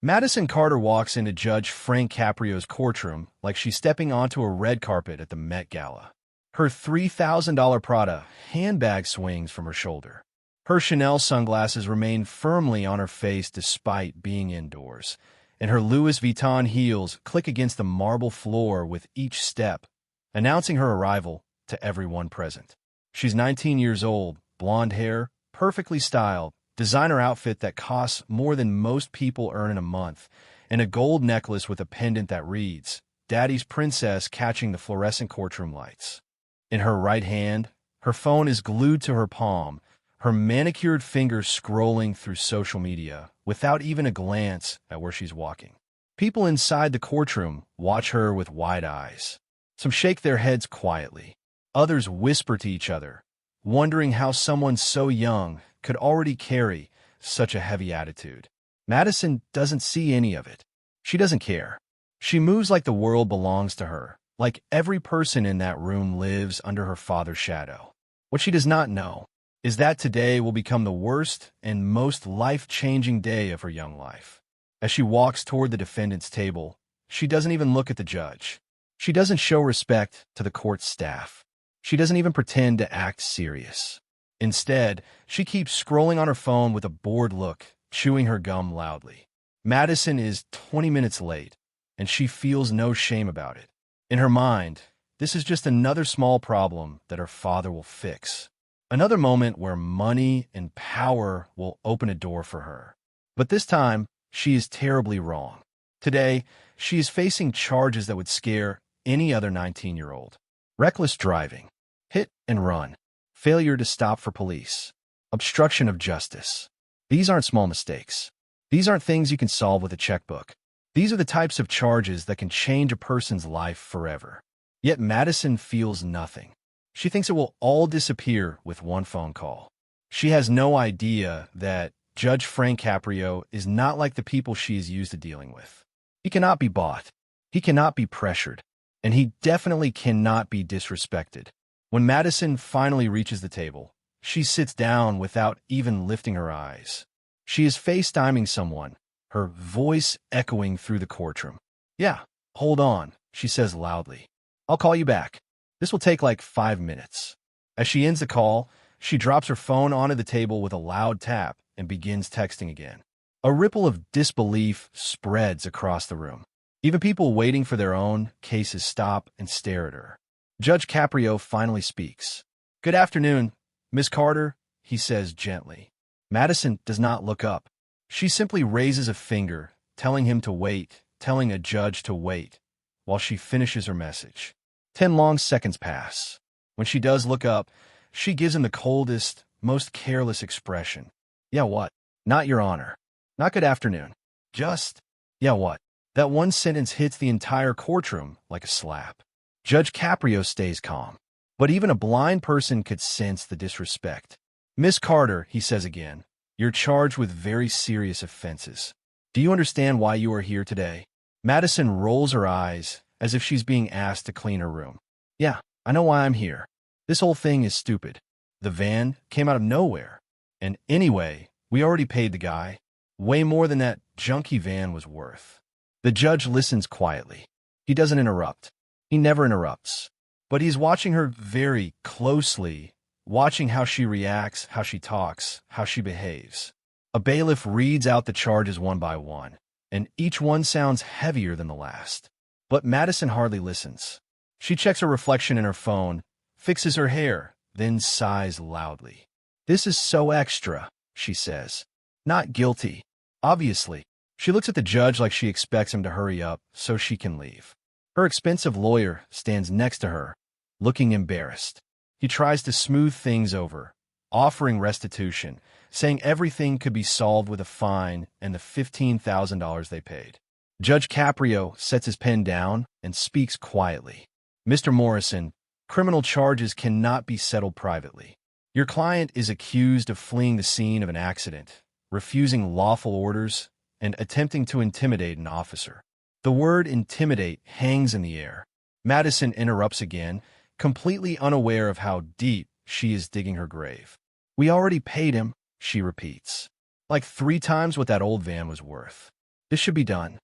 Madison Carter walks into Judge Frank Caprio's courtroom like she's stepping onto a red carpet at the Met Gala. Her $3,000 Prada handbag swings from her shoulder. Her Chanel sunglasses remain firmly on her face despite being indoors, and her Louis Vuitton heels click against the marble floor with each step, announcing her arrival to everyone present. She's 19 years old, blonde hair, perfectly styled, designer outfit that costs more than most people earn in a month, and a gold necklace with a pendant that reads, "Daddy's Princess," catching the fluorescent courtroom lights. In her right hand, her phone is glued to her palm, her manicured fingers scrolling through social media without even a glance at where she's walking. People inside the courtroom watch her with wide eyes. Some shake their heads quietly. Others whisper to each other, wondering how someone so young could already carry such a heavy attitude. Madison doesn't see any of it. She doesn't care. She moves like the world belongs to her, like every person in that room lives under her father's shadow. What she does not know is that today will become the worst and most life-changing day of her young life. As she walks toward the defendant's table, she doesn't even look at the judge. She doesn't show respect to the court staff. She doesn't even pretend to act serious. Instead, she keeps scrolling on her phone with a bored look, chewing her gum loudly. Madison is 20 minutes late, and she feels no shame about it. In her mind, this is just another small problem that her father will fix. Another moment where money and power will open a door for her. But this time, she is terribly wrong. Today, she is facing charges that would scare any other 19-year-old. Reckless driving, hit and run, failure to stop for police, obstruction of justice. These aren't small mistakes. These aren't things you can solve with a checkbook. These are the types of charges that can change a person's life forever. Yet Madison feels nothing. She thinks it will all disappear with one phone call. She has no idea that Judge Frank Caprio is not like the people she is used to dealing with. He cannot be bought. He cannot be pressured. And he definitely cannot be disrespected. When Madison finally reaches the table, she sits down without even lifting her eyes. She is FaceTiming someone, her voice echoing through the courtroom. "Yeah, hold on," she says loudly. "I'll call you back. This will take like 5 minutes." As she ends the call, she drops her phone onto the table with a loud tap and begins texting again. A ripple of disbelief spreads across the room. Even people waiting for their own cases stop and stare at her. Judge Caprio finally speaks. "Good afternoon, Miss Carter," he says gently. Madison does not look up. She simply raises a finger, telling him to wait, telling a judge to wait, while she finishes her message. 10 long seconds pass. When she does look up, she gives him the coldest, most careless expression. "Yeah, what?" "Not, Your Honor." "Not good afternoon." "Just, yeah, what?" That one sentence hits the entire courtroom like a slap. Judge Caprio stays calm, but even a blind person could sense the disrespect. "Miss Carter," he says again, "you're charged with very serious offenses. Do you understand why you are here today?" Madison rolls her eyes as if she's being asked to clean her room. "Yeah, I know why I'm here. This whole thing is stupid. The van came out of nowhere. And anyway, we already paid the guy. Way more than that junky van was worth." The judge listens quietly. He doesn't interrupt. He never interrupts. But he's watching her very closely, watching how she reacts, how she talks, how she behaves. A bailiff reads out the charges one by one, and each one sounds heavier than the last. But Madison hardly listens. She checks her reflection in her phone, fixes her hair, then sighs loudly. "This is so extra," she says. "Not guilty, obviously." She looks at the judge like she expects him to hurry up so she can leave. Her expensive lawyer stands next to her, looking embarrassed. He tries to smooth things over, offering restitution, saying everything could be solved with a fine and the $15,000 they paid. Judge Caprio sets his pen down and speaks quietly. "Mr. Morrison, criminal charges cannot be settled privately. Your client is accused of fleeing the scene of an accident, refusing lawful orders, and attempting to intimidate an officer." The word intimidate hangs in the air. Madison interrupts again, completely unaware of how deep she is digging her grave. "We already paid him," she repeats. "Like 3 times what that old van was worth." This should be done.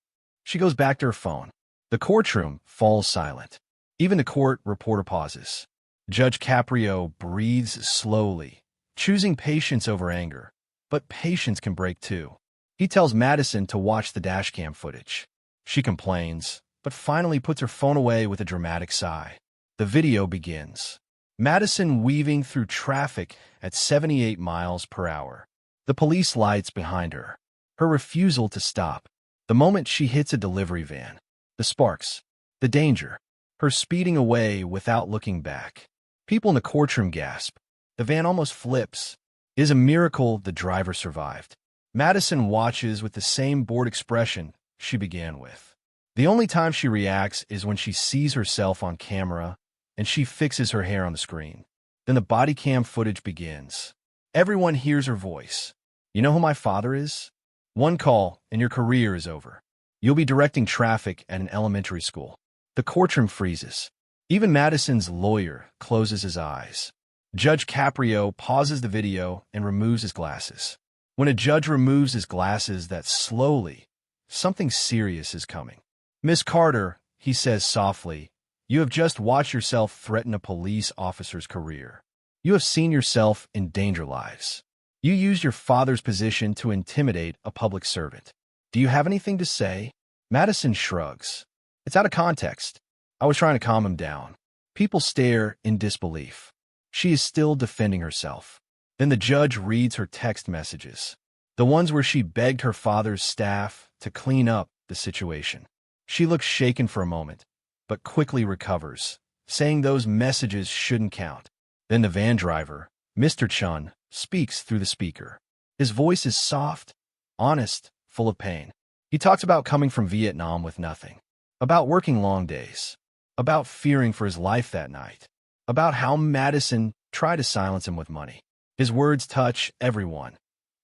She goes back to her phone. The courtroom falls silent. Even the court reporter pauses. Judge Caprio breathes slowly, choosing patience over anger. But patience can break too. He tells Madison to watch the dashcam footage. She complains, but finally puts her phone away with a dramatic sigh. The video begins. Madison weaving through traffic at 78 miles per hour. The police lights behind her. Her refusal to stop. The moment she hits a delivery van. The sparks. The danger. Her speeding away without looking back. People in the courtroom gasp. The van almost flips. It is a miracle the driver survived. Madison watches with the same bored expression she began with. The only time she reacts is when she sees herself on camera and she fixes her hair on the screen. Then the body cam footage begins. Everyone hears her voice. You know who my father is? One call and your career is over. You'll be directing traffic at an elementary school. The courtroom freezes. Even Madison's lawyer closes his eyes. Judge Caprio pauses the video and removes his glasses. When a judge removes his glasses that slowly, something serious is coming. Miss Carter, he says softly, you have just watched yourself threaten a police officer's career. You have seen yourself endanger lives. You used your father's position to intimidate a public servant. Do you have anything to say? Madison shrugs. It's out of context. I was trying to calm him down. People stare in disbelief. She is still defending herself. Then the judge reads her text messages. The ones where she begged her father's staff to clean up the situation. She looks shaken for a moment, but quickly recovers, saying those messages shouldn't count. Then the van driver, Mr. Chun, speaks through the speaker. His voice is soft, honest, full of pain. He talks about coming from Vietnam with nothing, about working long days, about fearing for his life that night, about how Madison tried to silence him with money. His words touch everyone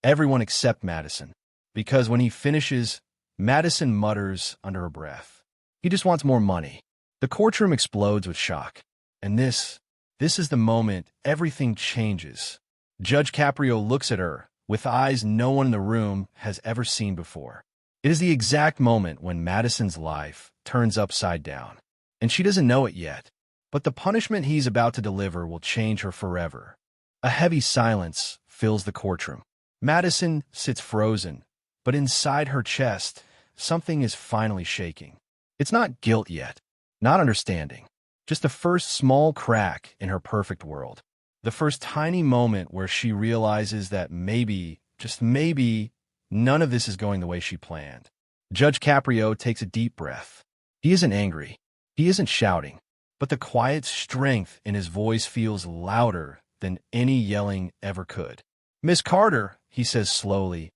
except Madison, because when he finishes, Madison mutters under her breath, he just wants more money. The courtroom explodes with shock. And this is the moment everything changes. Judge Caprio looks at her with eyes no one in the room has ever seen before. It is the exact moment when Madison's life turns upside down. And she doesn't know it yet, but the punishment he's about to deliver will change her forever. A heavy silence fills the courtroom. Madison sits frozen, but inside her chest, something is finally shaking. It's not guilt yet, not understanding, just the first small crack in her perfect world. The first tiny moment where she realizes that maybe, just maybe, none of this is going the way she planned. Judge Caprio takes a deep breath. He isn't angry. He isn't shouting, but the quiet strength in his voice feels louder than any yelling ever could. Miss Carter, he says slowly,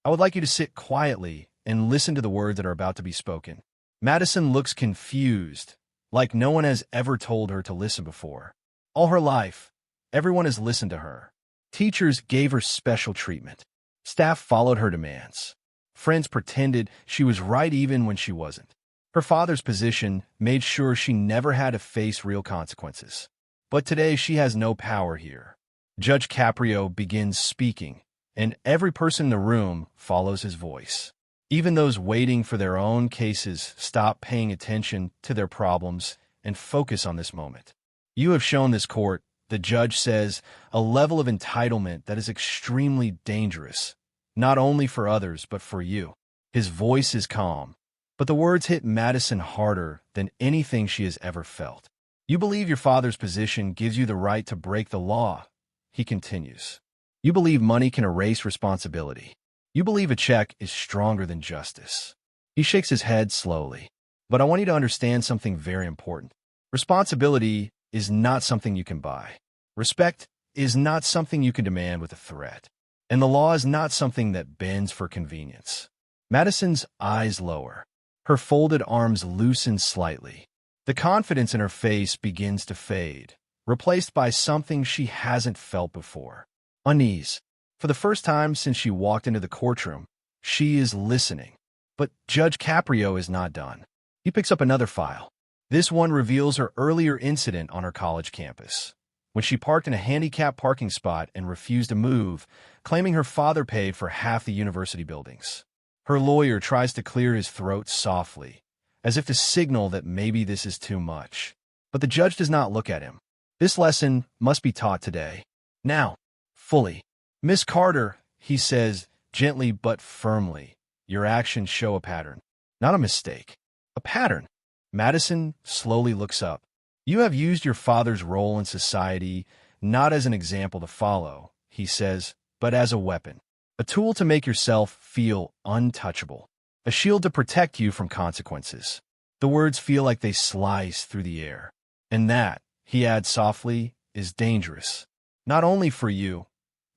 I would like you to sit quietly and listen to the words that are about to be spoken. Madison looks confused, like no one has ever told her to listen before. All her life, everyone has listened to her. Teachers gave her special treatment. Staff followed her demands. Friends pretended she was right even when she wasn't. Her father's position made sure she never had to face real consequences. But today she has no power here. Judge Caprio begins speaking, and every person in the room follows his voice. Even those waiting for their own cases stop paying attention to their problems and focus on this moment. You have shown this court, the judge says, a level of entitlement that is extremely dangerous, not only for others but for you. His voice is calm, but the words hit Madison harder than anything she has ever felt. You believe your father's position gives you the right to break the law, he continues. You believe money can erase responsibility. You believe a check is stronger than justice. He shakes his head slowly. But I want you to understand something very important. Responsibility is not something you can buy. Respect is not something you can demand with a threat. And the law is not something that bends for convenience. Madison's eyes lower. Her folded arms loosen slightly. The confidence in her face begins to fade, replaced by something she hasn't felt before. Unease. For the first time since she walked into the courtroom, she is listening. But Judge Caprio is not done. He picks up another file. This one reveals her earlier incident on her college campus, when she parked in a handicapped parking spot and refused to move, claiming her father paid for half the university buildings. Her lawyer tries to clear his throat softly, as if to signal that maybe this is too much. But the judge does not look at him. This lesson must be taught today. Now, fully. Miss Carter, he says, gently but firmly, your actions show a pattern. Not a mistake. A pattern. Madison slowly looks up. You have used your father's role in society not as an example to follow, he says, but as a weapon. A tool to make yourself feel untouchable. A shield to protect you from consequences. The words feel like they slice through the air. And that, he adds softly, is dangerous. Not only for you,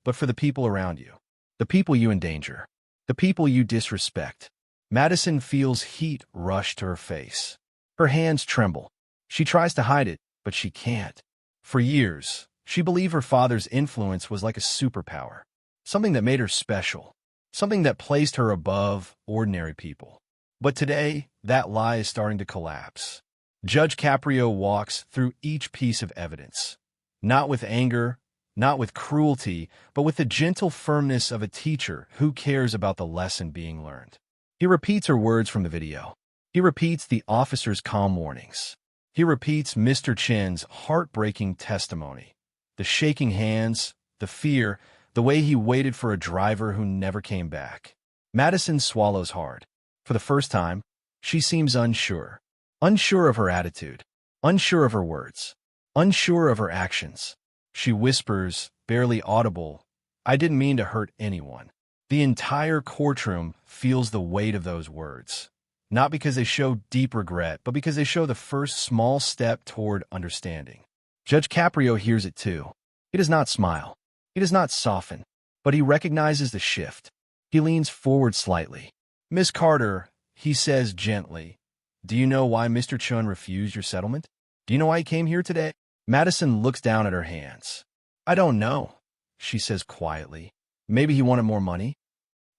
but for the people around you. The people you endanger. The people you disrespect. Madison feels heat rush to her face. Her hands tremble. She tries to hide it, but she can't. For years, she believed her father's influence was like a superpower. Something that made her special. Something that placed her above ordinary people. But today, that lie is starting to collapse. Judge Caprio walks through each piece of evidence. Not with anger, not with cruelty, but with the gentle firmness of a teacher who cares about the lesson being learned. He repeats her words from the video. He repeats the officer's calm warnings. He repeats Mr. Chen's heartbreaking testimony. The shaking hands, the fear, the way he waited for a driver who never came back. Madison swallows hard. For the first time, she seems unsure. Unsure of her attitude. Unsure of her words. Unsure of her actions. She whispers, barely audible, I didn't mean to hurt anyone. The entire courtroom feels the weight of those words. Not because they show deep regret, but because they show the first small step toward understanding. Judge Caprio hears it too. He does not smile. He does not soften, but he recognizes the shift. He leans forward slightly. Miss Carter, he says gently, do you know why Mr. Chen refused your settlement? Do you know why he came here today? Madison looks down at her hands. I don't know, she says quietly. Maybe he wanted more money?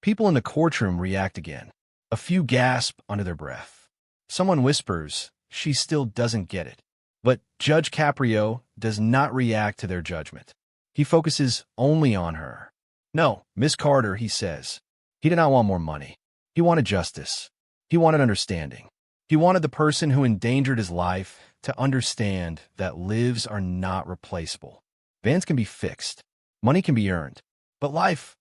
People in the courtroom react again. A few gasp under their breath. Someone whispers, she still doesn't get it. But Judge Caprio does not react to their judgment. He focuses only on her. No, Miss Carter, he says. He did not want more money. He wanted justice. He wanted understanding. He wanted the person who endangered his life to understand that lives are not replaceable. Vans can be fixed. Money can be earned. But life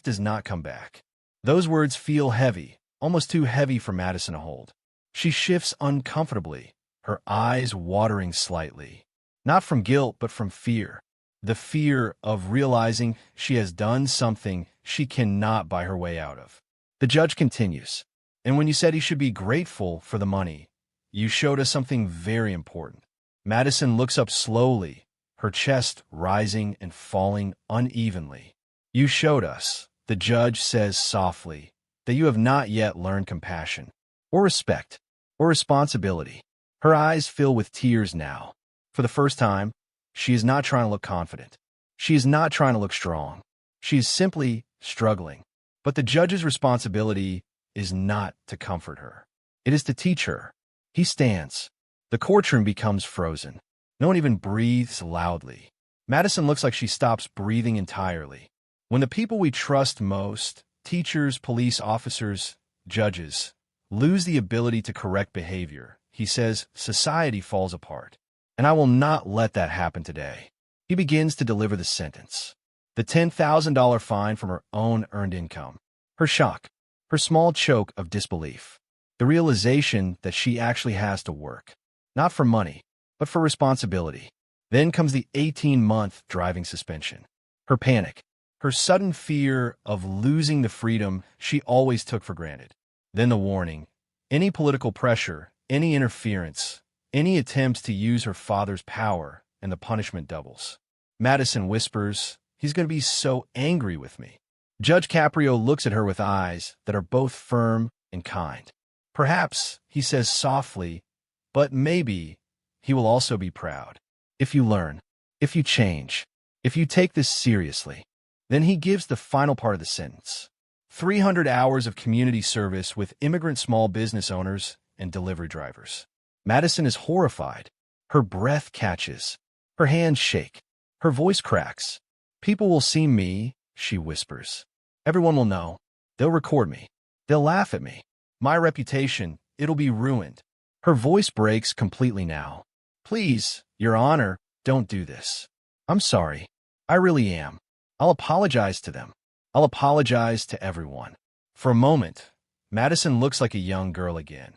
does not come back. Those words feel heavy, almost too heavy for Madison to hold. She shifts uncomfortably, her eyes watering slightly. Not from guilt, but from fear. The fear of realizing she has done something she cannot buy her way out of. The judge continues, and when you said he should be grateful for the money, you showed us something very important. Madison looks up slowly, her chest rising and falling unevenly. You showed us, the judge says softly, that you have not yet learned compassion, or respect, or responsibility. Her eyes fill with tears now. For the first time, she is not trying to look confident. She is not trying to look strong. She is simply struggling. But the judge's responsibility is not to comfort her. It is to teach her. He stands. The courtroom becomes frozen. No one even breathes loudly. Madison looks like she stops breathing entirely. When the people we trust most, teachers, police officers, judges, lose the ability to correct behavior, he says, society falls apart. And I will not let that happen today. He begins to deliver the sentence. The $10,000 fine from her own earned income. Her shock. Her small choke of disbelief. The realization that she actually has to work. Not for money, but for responsibility. Then comes the 18-month driving suspension. Her panic. Her sudden fear of losing the freedom she always took for granted. Then the warning. Any political pressure, any interference, any attempts to use her father's power, and the punishment doubles. Madison whispers, he's going to be so angry with me. Judge Caprio looks at her with eyes that are both firm and kind. Perhaps, he says softly, but maybe he will also be proud. If you learn, if you change, if you take this seriously. Then he gives the final part of the sentence. 300 hours of community service with immigrant small business owners and delivery drivers. Madison is horrified. Her breath catches. Her hands shake. Her voice cracks. People will see me, she whispers. Everyone will know. They'll record me. They'll laugh at me. My reputation, it'll be ruined. Her voice breaks completely now. Please, Your Honor, don't do this. I'm sorry. I really am. I'll apologize to them. I'll apologize to everyone. For a moment, Madison looks like a young girl again.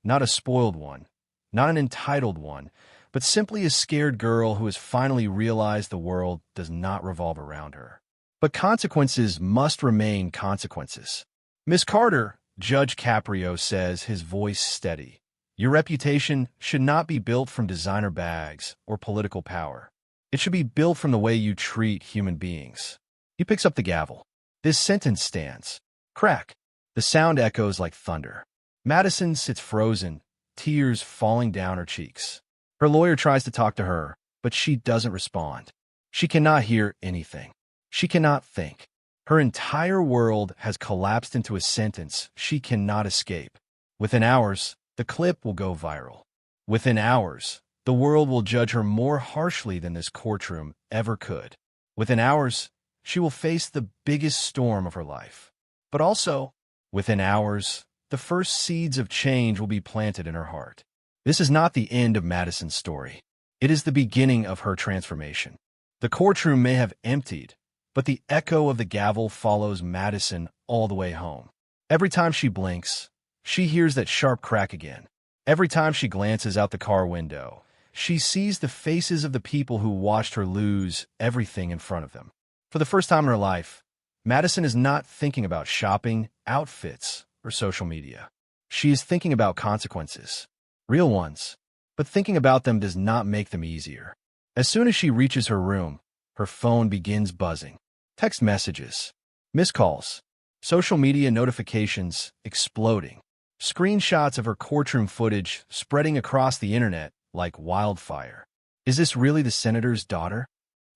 Not a spoiled one, not an entitled one, but simply a scared girl who has finally realized the world does not revolve around her. But consequences must remain consequences. Miss Carter, Judge Caprio says, his voice steady. Your reputation should not be built from designer bags or political power. It should be built from the way you treat human beings. He picks up the gavel. This sentence stands. Crack. The sound echoes like thunder. Madison sits frozen, tears falling down her cheeks. Her lawyer tries to talk to her, but she doesn't respond. She cannot hear anything. She cannot think. Her entire world has collapsed into a sentence she cannot escape. Within hours, the clip will go viral. Within hours, the world will judge her more harshly than this courtroom ever could. Within hours, she will face the biggest storm of her life. But also, within hours, the first seeds of change will be planted in her heart. This is not the end of Madison's story. It is the beginning of her transformation. The courtroom may have emptied, but the echo of the gavel follows Madison all the way home. Every time she blinks, she hears that sharp crack again. Every time she glances out the car window, she sees the faces of the people who watched her lose everything in front of them. For the first time in her life, Madison is not thinking about shopping, outfits, or social media. She is thinking about consequences. Real ones. But thinking about them does not make them easier. As soon as she reaches her room, her phone begins buzzing. Text messages, missed calls, social media notifications exploding. Screenshots of her courtroom footage spreading across the internet like wildfire. Is this really the senator's daughter?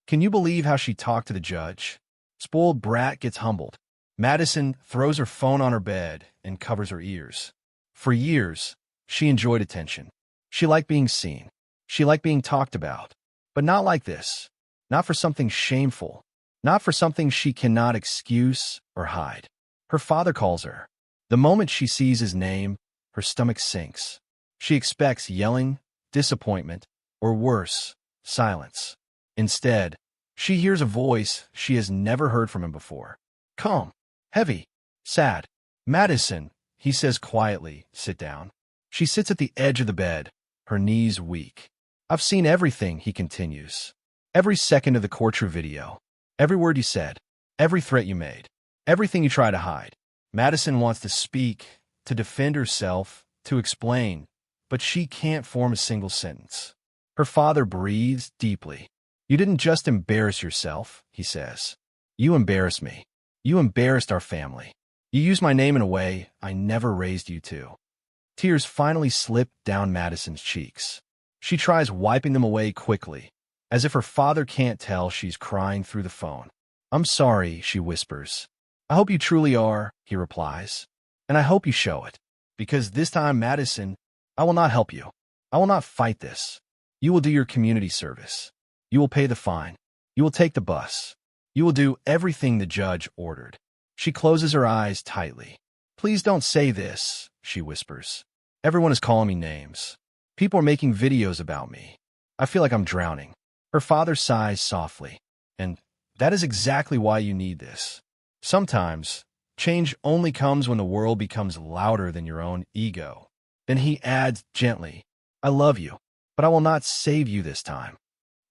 Can you believe how she talked to the judge? Spoiled brat gets humbled. Madison throws her phone on her bed and covers her ears. For years, she enjoyed attention. She liked being seen. She liked being talked about. But not like this. Not for something shameful. Not for something she cannot excuse or hide. Her father calls her. The moment she sees his name, her stomach sinks. She expects yelling, disappointment, or worse, silence. Instead, she hears a voice she has never heard from him before. Calm, heavy, sad. Madison, he says quietly, sit down. She sits at the edge of the bed, her knees weak. I've seen everything, he continues. Every second of the courtroom video. Every word you said. Every threat you made. Everything you try to hide. Madison wants to speak, to defend herself, to explain, but she can't form a single sentence. Her father breathes deeply. You didn't just embarrass yourself, he says. You embarrassed me. You embarrassed our family. You used my name in a way I never raised you to. Tears finally slip down Madison's cheeks. She tries wiping them away quickly, as if her father can't tell she's crying through the phone. I'm sorry, she whispers. I hope you truly are, he replies. And I hope you show it. Because this time, Madison, I will not help you. I will not fight this. You will do your community service. You will pay the fine. You will take the bus. You will do everything the judge ordered. She closes her eyes tightly. Please don't say this, she whispers. Everyone is calling me names. People are making videos about me. I feel like I'm drowning. Her father sighs softly. And that is exactly why you need this. Sometimes, change only comes when the world becomes louder than your own ego. Then he adds gently, I love you, but I will not save you this time.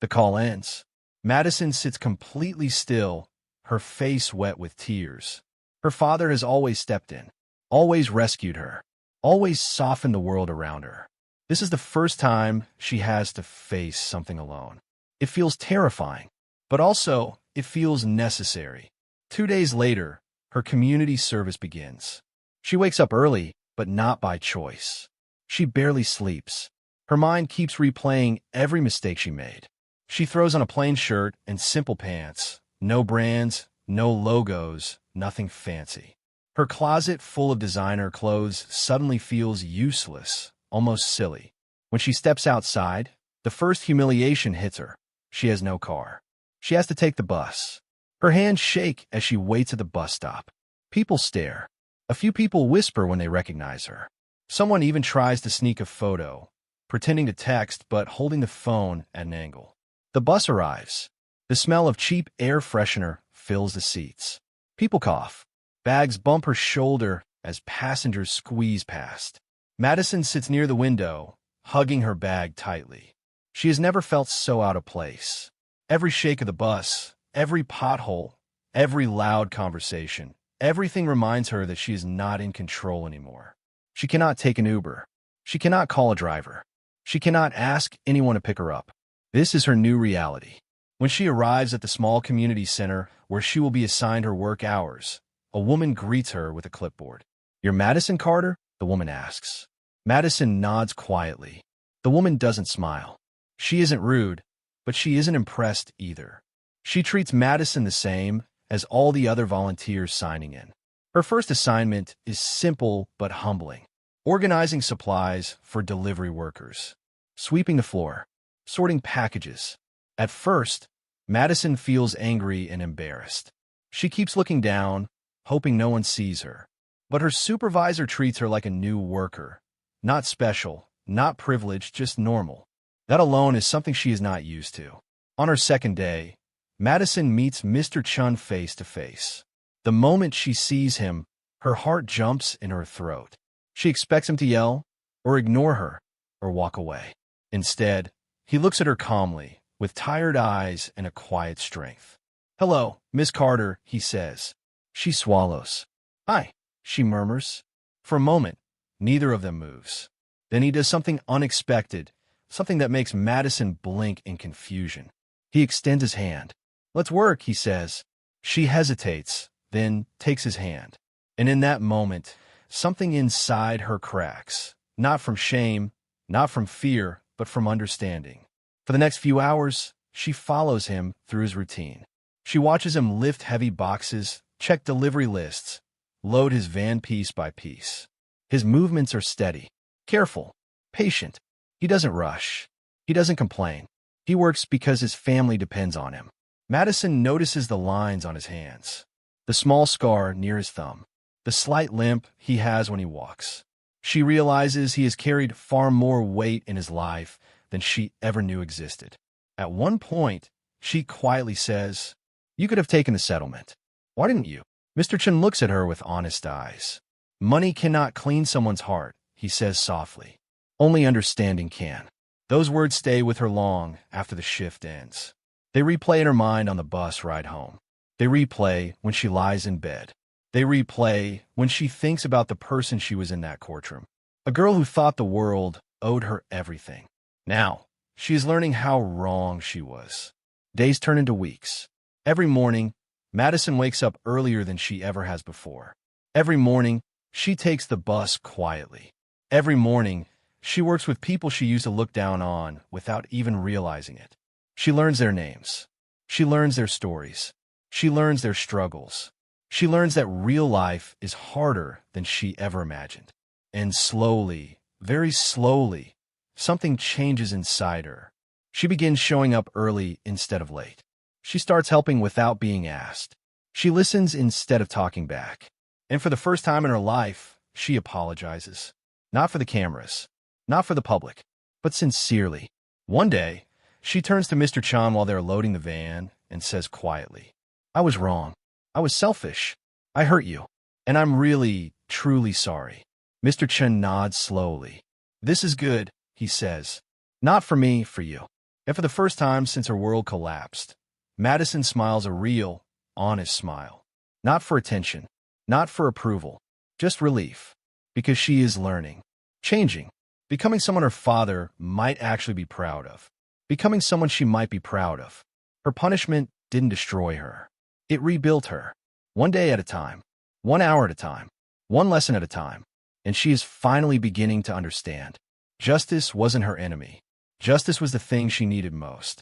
The call ends. Madison sits completely still, her face wet with tears. Her father has always stepped in, always rescued her, always softened the world around her. This is the first time she has to face something alone. It feels terrifying, but also it feels necessary. 2 days later, her community service begins. She wakes up early, but not by choice. She barely sleeps. Her mind keeps replaying every mistake she made. She throws on a plain shirt and simple pants. No brands, no logos, nothing fancy. Her closet full of designer clothes suddenly feels useless, almost silly. When she steps outside, the first humiliation hits her. She has no car. She has to take the bus. Her hands shake as she waits at the bus stop. People stare. A few people whisper when they recognize her. Someone even tries to sneak a photo, pretending to text but holding the phone at an angle. The bus arrives. The smell of cheap air freshener fills the seats. People cough. Bags bump her shoulder as passengers squeeze past. Madison sits near the window, hugging her bag tightly. She has never felt so out of place. Every shake of the bus, every pothole, every loud conversation, everything reminds her that she is not in control anymore. She cannot take an Uber. She cannot call a driver. She cannot ask anyone to pick her up. This is her new reality. When she arrives at the small community center where she will be assigned her work hours, a woman greets her with a clipboard. "You're Madison Carter?" the woman asks. Madison nods quietly. The woman doesn't smile. She isn't rude, but she isn't impressed either. She treats Madison the same as all the other volunteers signing in. Her first assignment is simple but humbling. Organizing supplies for delivery workers. Sweeping the floor. Sorting packages. At first, Madison feels angry and embarrassed. She keeps looking down, hoping no one sees her. But her supervisor treats her like a new worker. Not special, not privileged, just normal. That alone is something she is not used to. On her second day, Madison meets Mr. Chun face to face. The moment she sees him, her heart jumps in her throat. She expects him to yell, or ignore her, or walk away. Instead, he looks at her calmly, with tired eyes and a quiet strength. "Hello, Miss Carter," he says. She swallows. "Hi," she murmurs. For a moment, neither of them moves. Then he does something unexpected, something that makes Madison blink in confusion. He extends his hand. "Let's work," he says. She hesitates, then takes his hand. And in that moment, something inside her cracks. Not from shame, not from fear, but from understanding. For the next few hours, she follows him through his routine. She watches him lift heavy boxes, check delivery lists, load his van piece by piece. His movements are steady, careful, patient. He doesn't rush. He doesn't complain. He works because his family depends on him. Madison notices the lines on his hands, the small scar near his thumb, the slight limp he has when he walks. She realizes he has carried far more weight in his life than she ever knew existed. At one point, she quietly says, "You could have taken the settlement. Why didn't you?" Mr. Chen looks at her with honest eyes. "Money cannot clean someone's heart," he says softly. "Only understanding can." Those words stay with her long after the shift ends. They replay in her mind on the bus ride home. They replay when she lies in bed. They replay when she thinks about the person she was in that courtroom. A girl who thought the world owed her everything. Now, she is learning how wrong she was. Days turn into weeks. Every morning, Madison wakes up earlier than she ever has before. Every morning, she takes the bus quietly. Every morning, she works with people she used to look down on without even realizing it. She learns their names. She learns their stories. She learns their struggles. She learns that real life is harder than she ever imagined. And slowly, very slowly, something changes inside her. She begins showing up early instead of late. She starts helping without being asked. She listens instead of talking back. And for the first time in her life, she apologizes. Not for the cameras, not for the public, but sincerely. One day, she turns to Mr. Chan while they're loading the van and says quietly, "I was wrong. I was selfish. I hurt you. And I'm really, truly sorry." Mr. Chen nods slowly. "This is good," he says. "Not for me, for you." And for the first time since her world collapsed, Madison smiles a real, honest smile. Not for attention, not for approval, just relief. Because she is learning, changing, becoming someone her father might actually be proud of. Becoming someone she might be proud of. Her punishment didn't destroy her. It rebuilt her. One day at a time. 1 hour at a time. One lesson at a time. And she is finally beginning to understand. Justice wasn't her enemy. Justice was the thing she needed most.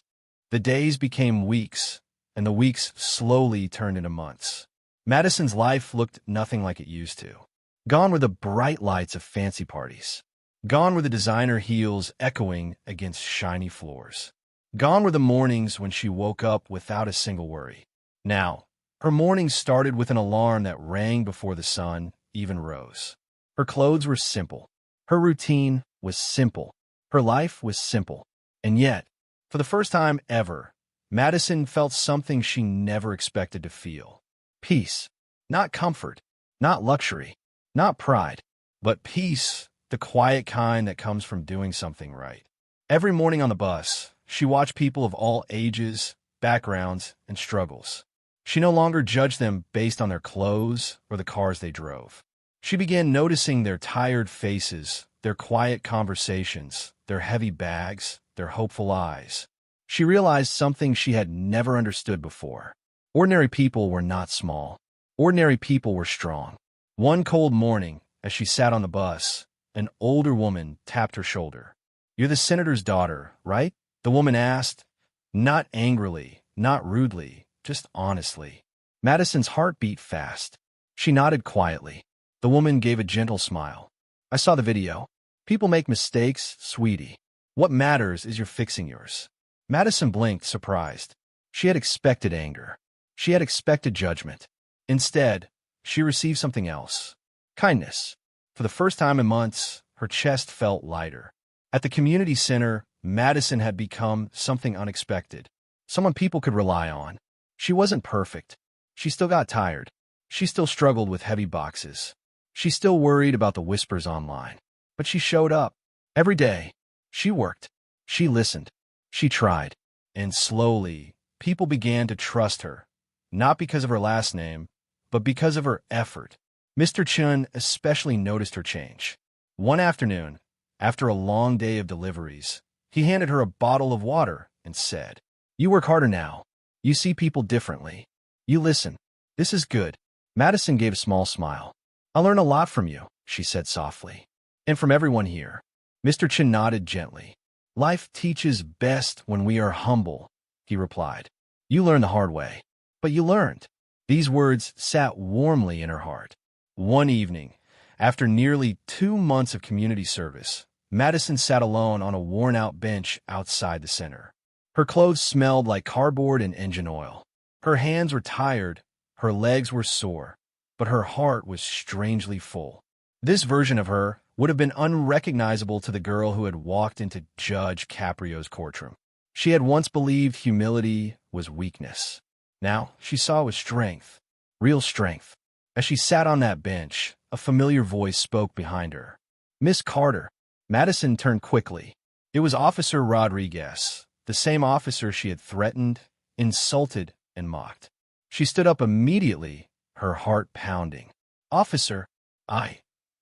The days became weeks, and the weeks slowly turned into months. Madison's life looked nothing like it used to. Gone were the bright lights of fancy parties. Gone were the designer heels echoing against shiny floors. Gone were the mornings when she woke up without a single worry. Now, her mornings started with an alarm that rang before the sun even rose. Her clothes were simple. Her routine was simple. Her life was simple. And yet, for the first time ever, Madison felt something she never expected to feel. Peace. Not comfort. Not luxury. Not pride. But peace, the quiet kind that comes from doing something right. Every morning on the bus, she watched people of all ages, backgrounds, and struggles. She no longer judged them based on their clothes or the cars they drove. She began noticing their tired faces, their quiet conversations, their heavy bags, their hopeful eyes. She realized something she had never understood before. Ordinary people were not small. Ordinary people were strong. One cold morning, as she sat on the bus, an older woman tapped her shoulder. "You're the senator's daughter, right?" the woman asked, not angrily, not rudely, just honestly. Madison's heart beat fast. She nodded quietly. The woman gave a gentle smile. "I saw the video. People make mistakes, sweetie. What matters is you're fixing yours." Madison blinked, surprised. She had expected anger. She had expected judgment. Instead, she received something else. Kindness. For the first time in months, her chest felt lighter. At the community center, Madison had become something unexpected. Someone people could rely on. She wasn't perfect. She still got tired. She still struggled with heavy boxes. She still worried about the whispers online. But she showed up. Every day. She worked. She listened. She tried. And slowly, people began to trust her. Not because of her last name, but because of her effort. Mr. Chun especially noticed her change. One afternoon, after a long day of deliveries, he handed her a bottle of water and said, "You work harder now. You see people differently. You listen. This is good." Madison gave a small smile. "I learn a lot from you," she said softly. "And from everyone here." Mr. Chin nodded gently. "Life teaches best when we are humble," he replied. "You learn the hard way. But you learned." These words sat warmly in her heart. One evening, after nearly 2 months of community service, Madison sat alone on a worn-out bench outside the center. Her clothes smelled like cardboard and engine oil. Her hands were tired, her legs were sore, but her heart was strangely full. This version of her would have been unrecognizable to the girl who had walked into Judge Caprio's courtroom. She had once believed humility was weakness. Now she saw it was strength, real strength. As she sat on that bench, a familiar voice spoke behind her. "Miss Carter." Madison turned quickly. It was Officer Rodriguez, the same officer she had threatened, insulted, and mocked. She stood up immediately, her heart pounding. "Officer, I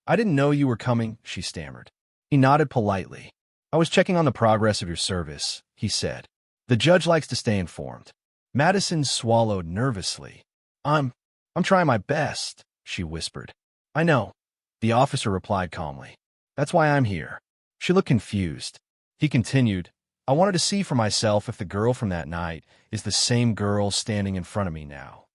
didn't know you were coming," she stammered. He nodded politely. "I was checking on the progress of your service," he said. "The judge likes to stay informed." Madison swallowed nervously. I'm trying my best," she whispered. "I know," the officer replied calmly. "That's why I'm here." She looked confused. He continued, "I wanted to see for myself if the girl from that night is the same girl standing in front of me now."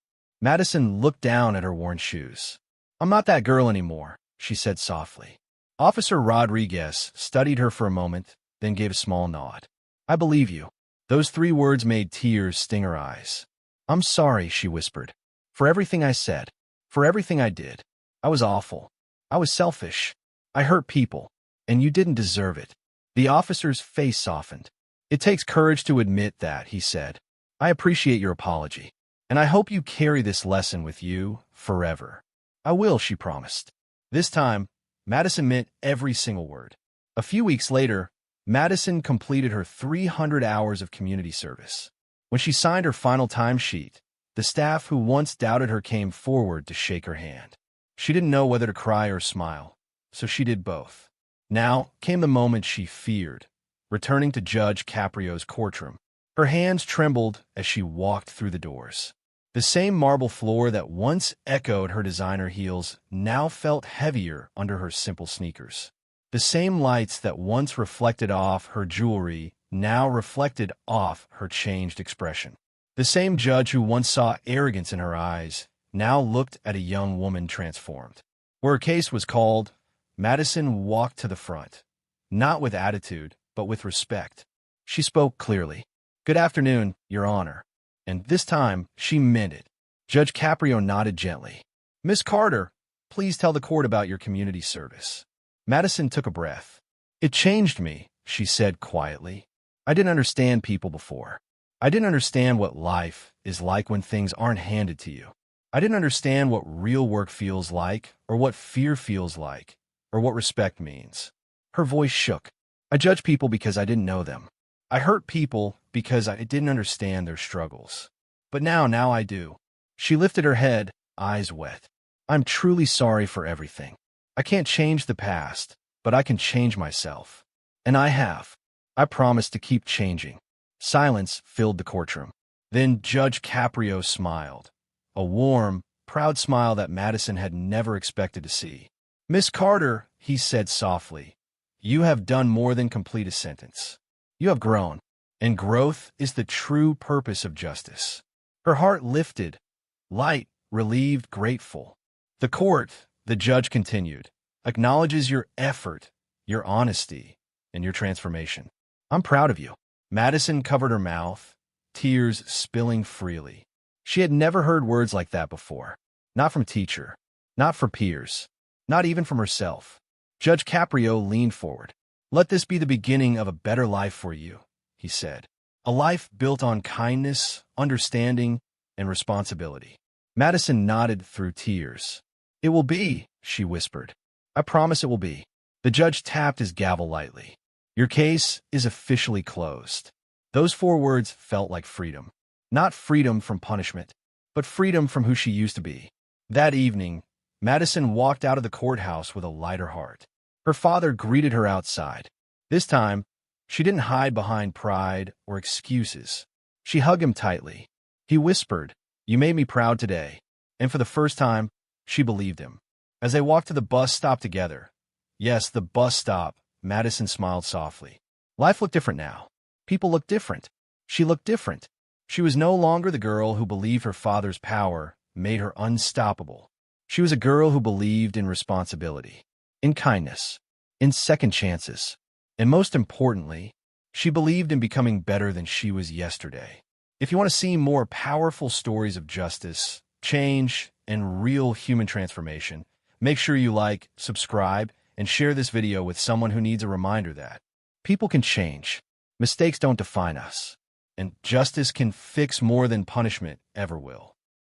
Madison looked down at her worn shoes. "I'm not that girl anymore," she said softly. Officer Rodriguez studied her for a moment, then gave a small nod. "I believe you." Those 3 words made tears sting her eyes. "I'm sorry," she whispered. "For everything I said. For everything I did. I was awful. I was selfish. I hurt people. And you didn't deserve it." The officer's face softened. "It takes courage to admit that," he said. "I appreciate your apology. And I hope you carry this lesson with you forever." "I will," she promised. This time, Madison meant every single word. A few weeks later, Madison completed her 300 hours of community service. When she signed her final timesheet, the staff who once doubted her came forward to shake her hand. She didn't know whether to cry or smile, so she did both. Now came the moment she feared, returning to Judge Caprio's courtroom. Her hands trembled as she walked through the doors. The same marble floor that once echoed her designer heels now felt heavier under her simple sneakers. The same lights that once reflected off her jewelry now reflected off her changed expression. The same judge who once saw arrogance in her eyes now looked at a young woman transformed. Where her case was called, Madison walked to the front, not with attitude, but with respect. She spoke clearly. "Good afternoon, Your Honor." And this time, she meant it. Judge Caprio nodded gently. "Miss Carter, Please tell the court about your community service." Madison took a breath. "It changed me," she said quietly. "I didn't understand people before. I didn't understand what life is like when things aren't handed to you. I didn't understand what real work feels like, or what fear feels like, or what respect means." Her voice shook. "I judge people because I didn't know them. I hurt people because I didn't understand their struggles. But now I do." She lifted her head, eyes wet. "I'm truly sorry for everything. I can't change the past, but I can change myself. And I have. I promise to keep changing." Silence filled the courtroom. Then Judge Caprio smiled, a warm, proud smile that Madison had never expected to see. "Miss Carter," he said softly, "you have done more than complete a sentence. You have grown, and growth is the true purpose of justice." Her heart lifted, light, relieved, grateful. "The court," the judge continued, "acknowledges your effort, your honesty, and your transformation. I'm proud of you." Madison covered her mouth, tears spilling freely. She had never heard words like that before. Not from teacher, not from peers, not even from herself. Judge Caprio leaned forward. "Let this be the beginning of a better life for you," he said. "A life built on kindness, understanding, and responsibility." Madison nodded through tears. "It will be," she whispered. "I promise it will be." The judge tapped his gavel lightly. "Your case is officially closed." Those 4 words felt like freedom. Not freedom from punishment, but freedom from who she used to be. That evening, Madison walked out of the courthouse with a lighter heart. Her father greeted her outside. This time, she didn't hide behind pride or excuses. She hugged him tightly. He whispered, "You made me proud today." And for the first time, she believed him. As they walked to the bus stop together, yes, the bus stop, Madison smiled softly. Life looked different now. People looked different. She looked different. She was no longer the girl who believed her father's power made her unstoppable. She was a girl who believed in responsibility, in kindness, in second chances, and most importantly, she believed in becoming better than she was yesterday. If you want to see more powerful stories of justice, change, and real human transformation, make sure you like, subscribe, and share this video with someone who needs a reminder that people can change, mistakes don't define us, and justice can fix more than punishment ever will.